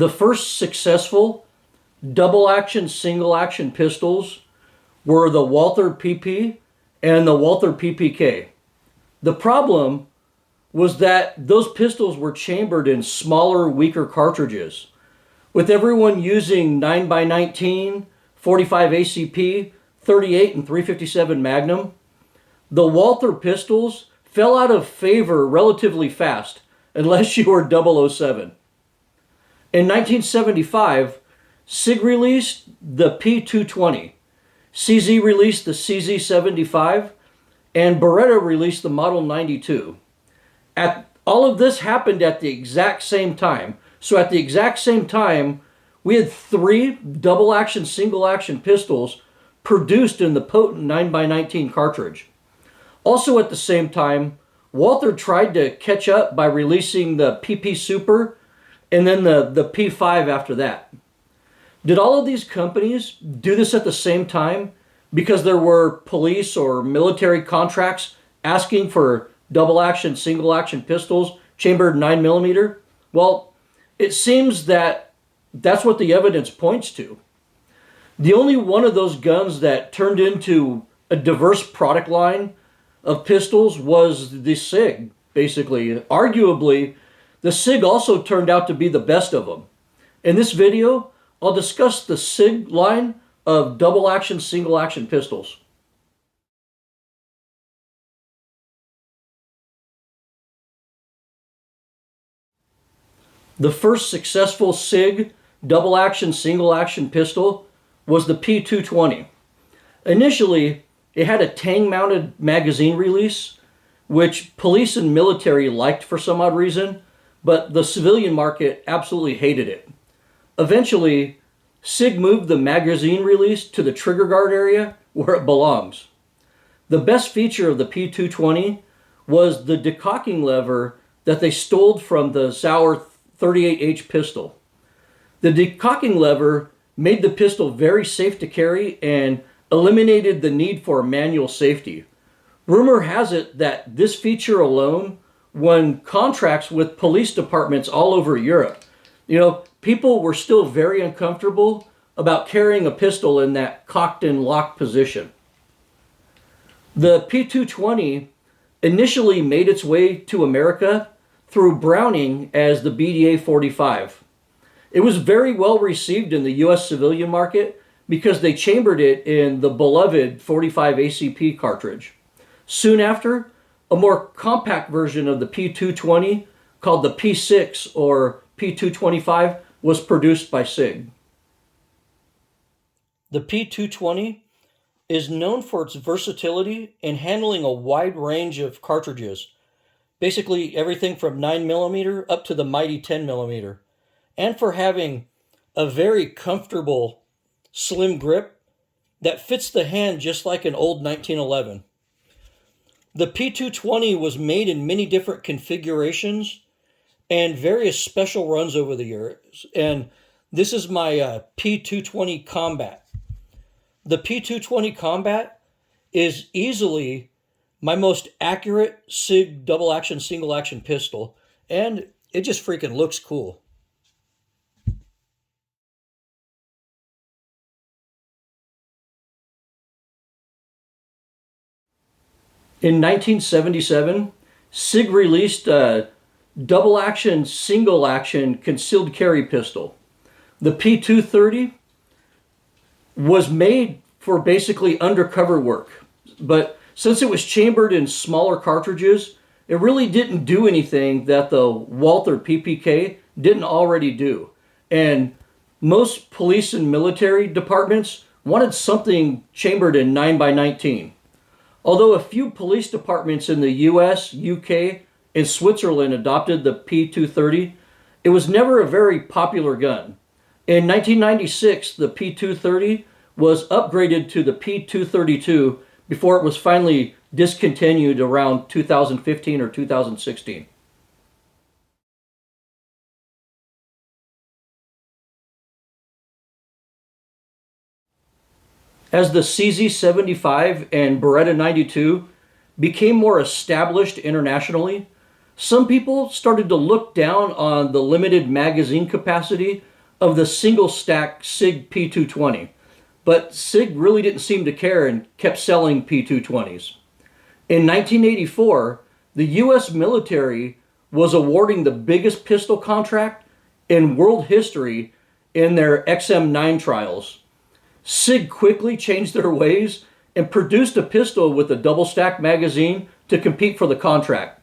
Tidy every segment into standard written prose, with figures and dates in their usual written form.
The first successful double action, single action pistols were the Walther PP and the Walther PPK. The problem was that those pistols were chambered in smaller, weaker cartridges. With everyone using 9x19, 45 ACP, 38 and 357 Magnum, the Walther pistols fell out of favor relatively fast, unless you were 007. In 1975, Sig released the P220, CZ released the CZ75, and Beretta released the Model 92. All of this happened at the exact same time. So at the exact same time, we had 3 double action, single action pistols produced in the potent 9x19 cartridge. Also at the same time, Walther tried to catch up by releasing the PP Super and then the P5 after that. Did all of these companies do this at the same time because there were police or military contracts asking for double action, single action pistols chambered 9mm? Well, it seems that that's what the evidence points to. The only one of those guns that turned into a diverse product line of pistols was the Sig, basically. Arguably, the Sig also turned out to be the best of them. In this video, I'll discuss the Sig line of double action, single action pistols. The first successful Sig double action, single action pistol was the P220. Initially, it had a tang-mounted magazine release, which police and military liked for some odd reason, but the civilian market absolutely hated it. Eventually, Sig moved the magazine release to the trigger guard area where it belongs. The best feature of the P220 was the decocking lever that they stole from the Sauer 38H pistol. The decocking lever made the pistol very safe to carry and eliminated the need for manual safety. Rumor has it that this feature alone won contracts with police departments all over Europe. People were still very uncomfortable about carrying a pistol in that cocked and locked position. The P220 initially made its way to America through Browning as the BDA 45. It was very well received in the US civilian market because they chambered it in the beloved 45 ACP cartridge. Soon after, a more compact version of the P220 called the P6 or P225 was produced by Sig. The P220 is known for its versatility in handling a wide range of cartridges, basically everything from 9mm up to the mighty 10mm, and for having a very comfortable slim grip that fits the hand just like an old 1911. The P220 was made in many different configurations and various special runs over the years, and this is my P220 Combat. The P220 Combat is easily my most accurate Sig double action, single action pistol, and it just freaking looks cool. In 1977, Sig released a double action, single action concealed carry pistol. The P230 was made for basically undercover work, but since it was chambered in smaller cartridges, it really didn't do anything that the Walther PPK didn't already do. And most police and military departments wanted something chambered in 9x19. Although a few police departments in the US, UK, and Switzerland adopted the P230, it was never a very popular gun. In 1996, the P230 was upgraded to the P232 before it was finally discontinued around 2015 or 2016. As the CZ75 and Beretta 92 became more established internationally, some people started to look down on the limited magazine capacity of the single stack Sig P220, but Sig really didn't seem to care and kept selling P220s. In 1984, the US military was awarding the biggest pistol contract in world history in their XM9 trials. Sig quickly changed their ways and produced a pistol with a double stack magazine to compete for the contract.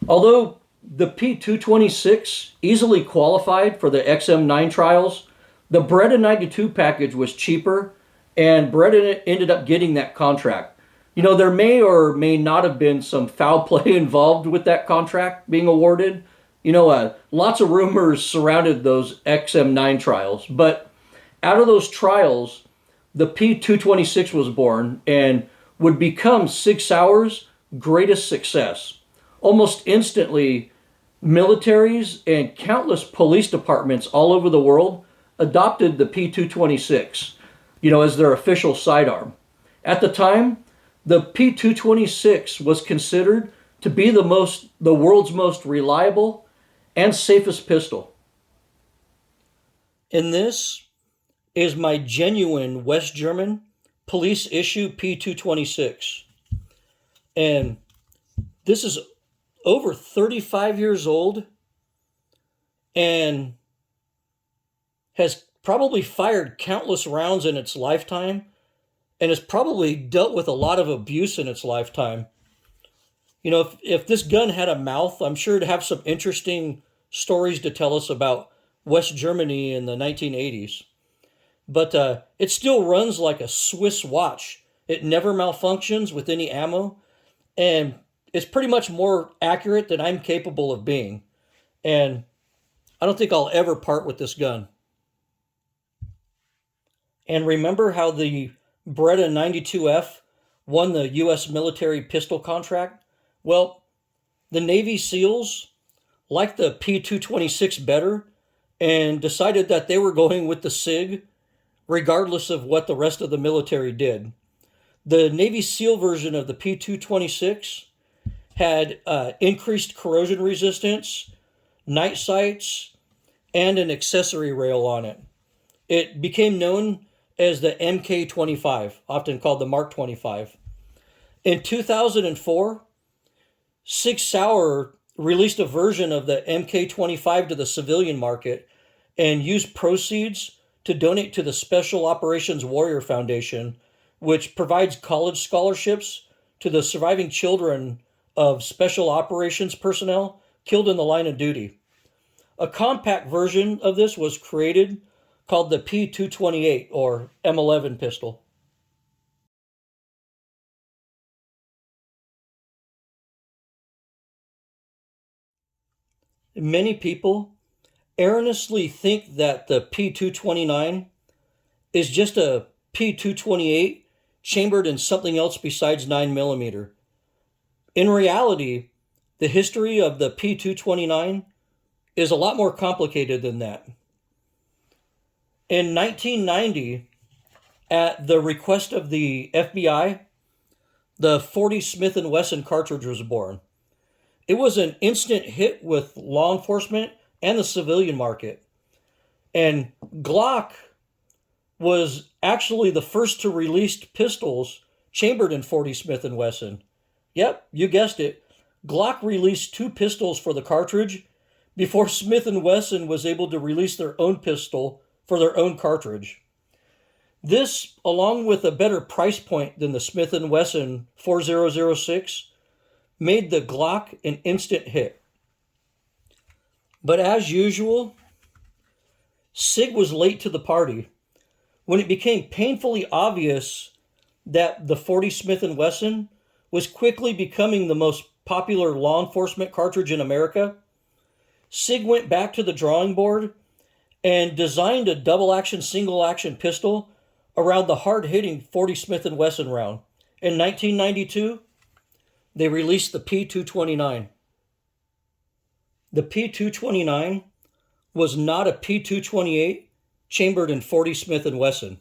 Although the P226 easily qualified for the XM9 trials, the Beretta 92 package was cheaper and Beretta ended up getting that contract. You know, there may or may not have been some foul play involved with that contract being awarded. You know, lots of rumors surrounded those XM9 trials, but out of those trials, the P226 was born and would become Sig Sauer's greatest success. Almost instantly, militaries and countless police departments all over the world adopted the P226, you know, as their official sidearm. At the time, the P226 was considered to be the world's most reliable and safest pistol. And this is my genuine West German police issue P226. And this is over 35 years old and has probably fired countless rounds in its lifetime and has probably dealt with a lot of abuse in its lifetime. You know, if this gun had a mouth, I'm sure it'd have some interesting stories to tell us about West Germany in the 1980s. But it still runs like a Swiss watch. It never malfunctions with any ammo, and it's pretty much more accurate than I'm capable of being. And I don't think I'll ever part with this gun. And remember how the Beretta 92F won the U.S. military pistol contract? Well, the Navy SEALs liked the P226 better and decided that they were going with the Sig regardless of what the rest of the military did. The Navy SEAL version of the P226 had increased corrosion resistance, night sights, and an accessory rail on it. It became known as the MK25, often called the Mark 25. In 2004, Sig Sauer released a version of the MK25 to the civilian market and used proceeds to donate to the Special Operations Warrior Foundation, which provides college scholarships to the surviving children of special operations personnel killed in the line of duty. A compact version of this was created called the P228 or M11 pistol. Many people erroneously think that the P229 is just a P228 chambered in something else besides 9mm. In reality, the history of the P229 is a lot more complicated than that. In 1990, at the request of the FBI, the .40 Smith & Wesson cartridge was born. It was an instant hit with law enforcement and the civilian market. And Glock was actually the first to release pistols chambered in .40 Smith & Wesson. Yep, you guessed it. Glock released 2 pistols for the cartridge before Smith & Wesson was able to release their own pistol for their own cartridge. This, along with a better price point than the Smith & Wesson 4006, made the Glock an instant hit. But as usual, Sig was late to the party. When it became painfully obvious that the .40 Smith & Wesson was quickly becoming the most popular law enforcement cartridge in America, Sig went back to the drawing board and designed a double-action, single-action pistol around the hard-hitting .40 Smith & Wesson round. In 1992, they released the P229. The P229 was not a P228 chambered in .40 Smith & Wesson.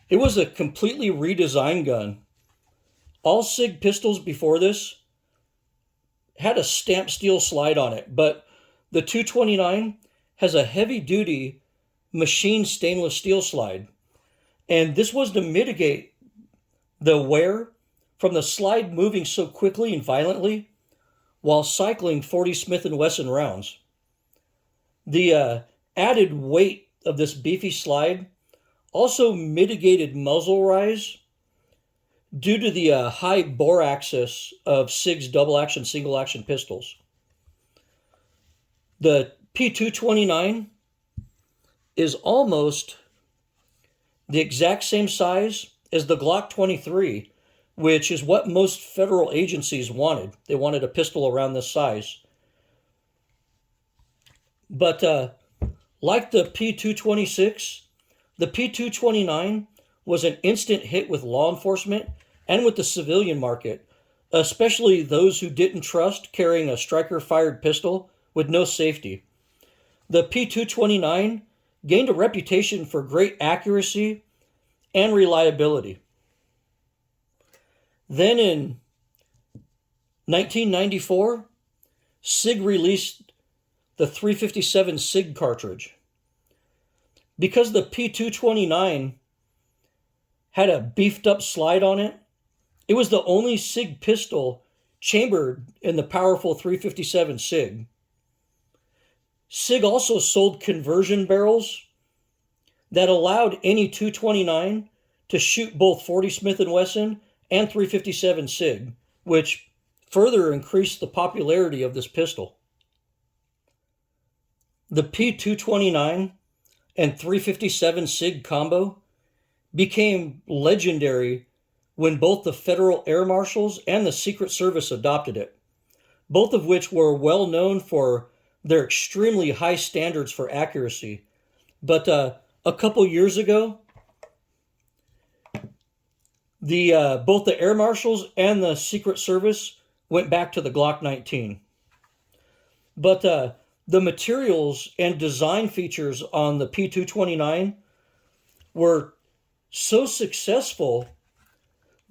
It was a completely redesigned gun. All Sig pistols before this had a stamped steel slide on it, but the 229 has a heavy-duty machined stainless steel slide. And this was to mitigate the wear from the slide moving so quickly and violently while cycling 40 Smith & Wesson rounds. The added weight of this beefy slide also mitigated muzzle rise due to the high bore axis of Sig's double action, single action pistols. The P229 is almost the exact same size as the Glock 23, which is what most federal agencies wanted. They wanted a pistol around this size. But like the P226, the P229 was an instant hit with law enforcement and with the civilian market, especially those who didn't trust carrying a striker-fired pistol with no safety. The P229 gained a reputation for great accuracy and reliability. Then in 1994, Sig released the 357 Sig cartridge. Because the P229 had a beefed up slide on it, it was the only Sig pistol chambered in the powerful 357 Sig. Sig also sold conversion barrels that allowed any 229 to shoot both 40 Smith & Wesson and 357 Sig, which further increased the popularity of this pistol. The P229 and 357 Sig combo became legendary when both the Federal Air Marshals and the Secret Service adopted it, both of which were well known for their extremely high standards for accuracy. But a couple years ago, both the Air Marshals and the Secret Service went back to the Glock 19. But the materials and design features on the P229 were so successful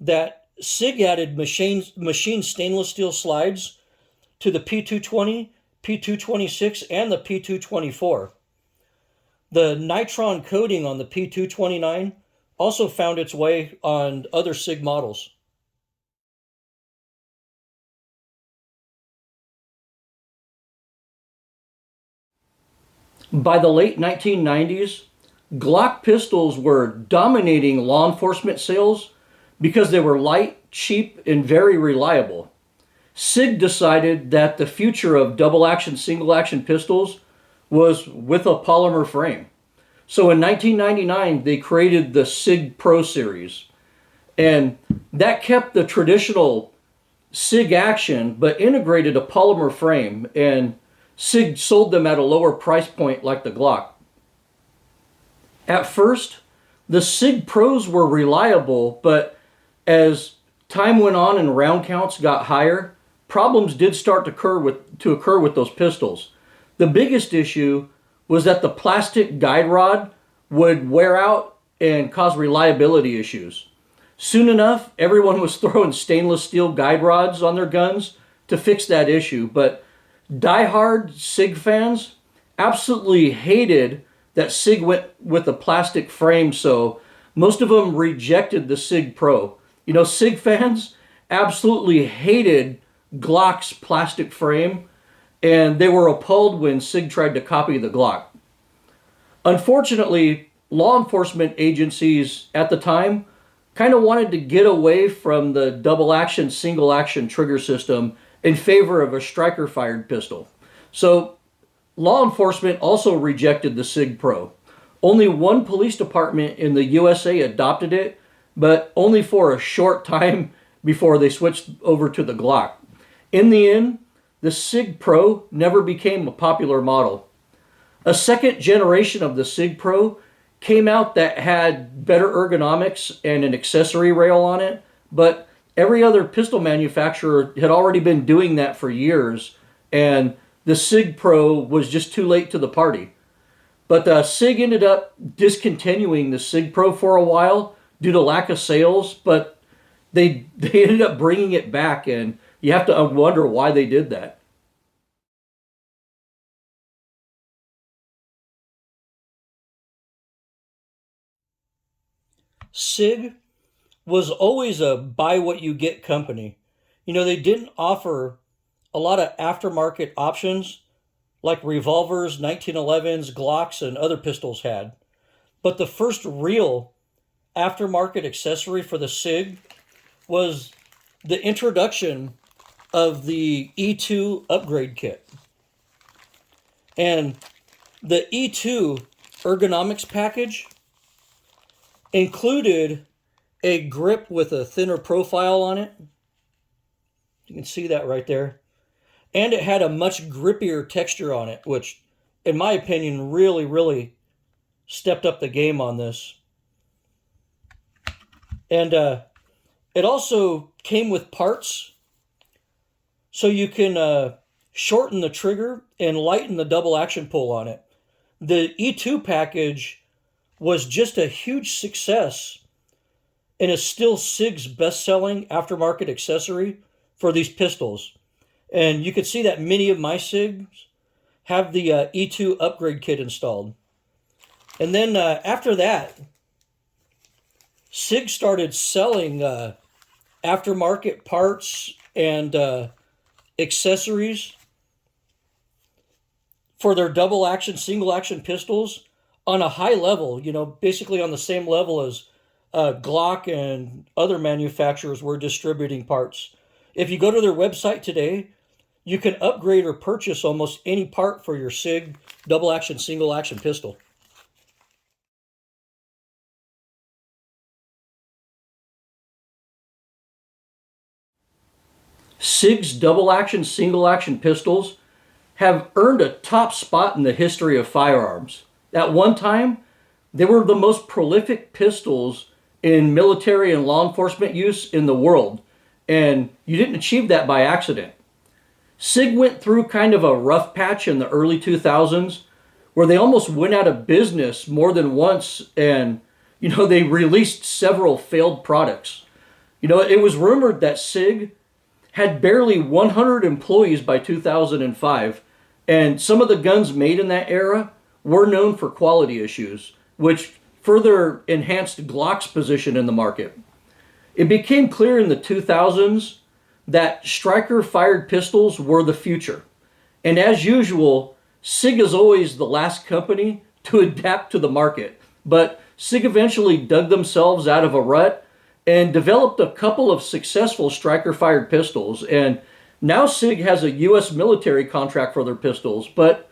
that Sig added machined stainless steel slides to the P220, P226, and the P224. The nitron coating on the P229 also found its way on other Sig models. By the late 1990s, Glock pistols were dominating law enforcement sales because they were light, cheap, and very reliable. Sig decided that the future of double-action, single-action pistols was with a polymer frame. So in 1999, they created the Sig Pro series. And that kept the traditional Sig action, but integrated a polymer frame. And Sig sold them at a lower price point like the Glock. At first, the Sig Pros were reliable, but as time went on and round counts got higher, problems did start to occur with those pistols. The biggest issue was that the plastic guide rod would wear out and cause reliability issues. Soon enough, everyone was throwing stainless steel guide rods on their guns to fix that issue, but die-hard Sig fans absolutely hated that Sig went with a plastic frame, so most of them rejected the Sig Pro. You know, Sig fans absolutely hated Glock's plastic frame, and they were appalled when Sig tried to copy the Glock. Unfortunately, law enforcement agencies at the time kind of wanted to get away from the double-action, single-action trigger system in favor of a striker-fired pistol. So law enforcement also rejected the Sig Pro. Only one police department in the USA adopted it, but only for a short time before they switched over to the Glock. In the end, the Sig Pro never became a popular model. A second generation of the Sig Pro came out that had better ergonomics and an accessory rail on it, but every other pistol manufacturer had already been doing that for years, and the Sig Pro was just too late to the party. But Sig ended up discontinuing the Sig Pro for a while due to lack of sales, but they ended up bringing it back, and you have to wonder why they did that. Sig was always a buy what you get company. They didn't offer a lot of aftermarket options like revolvers, 1911s, Glocks, and other pistols had. But the first real aftermarket accessory for the Sig was the introduction of the E2 upgrade kit. And the E2 ergonomics package included a grip with a thinner profile on it. You can see that right there. And it had a much grippier texture on it, which, in my opinion, really, really stepped up the game on this. And it also came with parts, so you can shorten the trigger and lighten the double action pull on it. The E2 package was just a huge success and is still Sig's best-selling aftermarket accessory for these pistols. And you can see that many of my Sigs have the E2 upgrade kit installed. And then after that, Sig started selling aftermarket parts and accessories for their double action, single action pistols on a high level, basically on the same level as Glock and other manufacturers were distributing parts. If you go to their website today, you can upgrade or purchase almost any part for your Sig double action, single action pistol. Sig's double action, single action pistols have earned a top spot in the history of firearms. At one time, they were the most prolific pistols in military and law enforcement use in the world, and you didn't achieve that by accident. Sig went through kind of a rough patch in the early 2000s where they almost went out of business more than once, and they released several failed products. It was rumored that Sig had barely 100 employees by 2005, and some of the guns made in that era were known for quality issues, which further enhanced Glock's position in the market. It became clear in the 2000s that striker-fired pistols were the future. And as usual, Sig is always the last company to adapt to the market. But Sig eventually dug themselves out of a rut and developed a couple of successful striker-fired pistols. And now Sig has a U.S. military contract for their pistols, but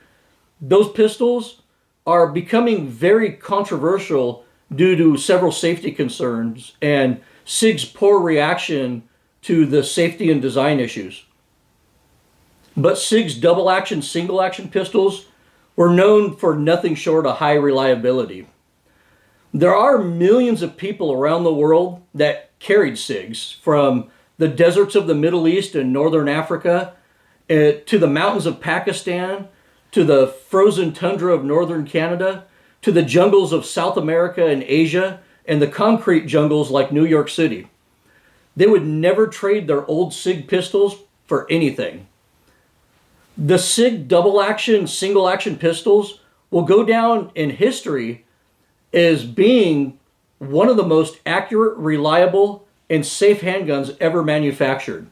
those pistols are becoming very controversial due to several safety concerns and Sig's poor reaction to the safety and design issues. But Sig's double action, single action pistols were known for nothing short of high reliability. There are millions of people around the world that carried Sigs, from the deserts of the Middle East and Northern Africa to the mountains of Pakistan, to the frozen tundra of Northern Canada, to the jungles of South America and Asia, and the concrete jungles like New York City. They would never trade their old Sig pistols for anything. The Sig double action, single action pistols will go down in history as being one of the most accurate, reliable, and safe handguns ever manufactured.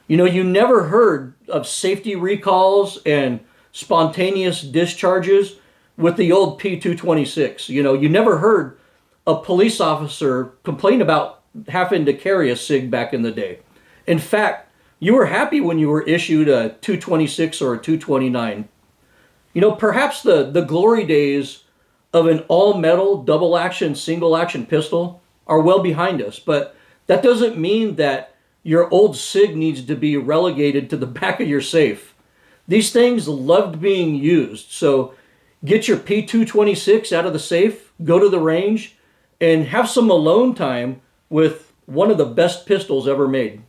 You never heard of safety recalls and spontaneous discharges with the old P226. You never heard a police officer complain about having to carry a Sig back in the day. In fact, you were happy when you were issued a 226 or a 229. Perhaps the glory days of an all-metal, double-action, single-action pistol are well behind us, but that doesn't mean that your old Sig needs to be relegated to the back of your safe. These things loved being used, so get your P226 out of the safe, go to the range, and have some alone time with one of the best pistols ever made.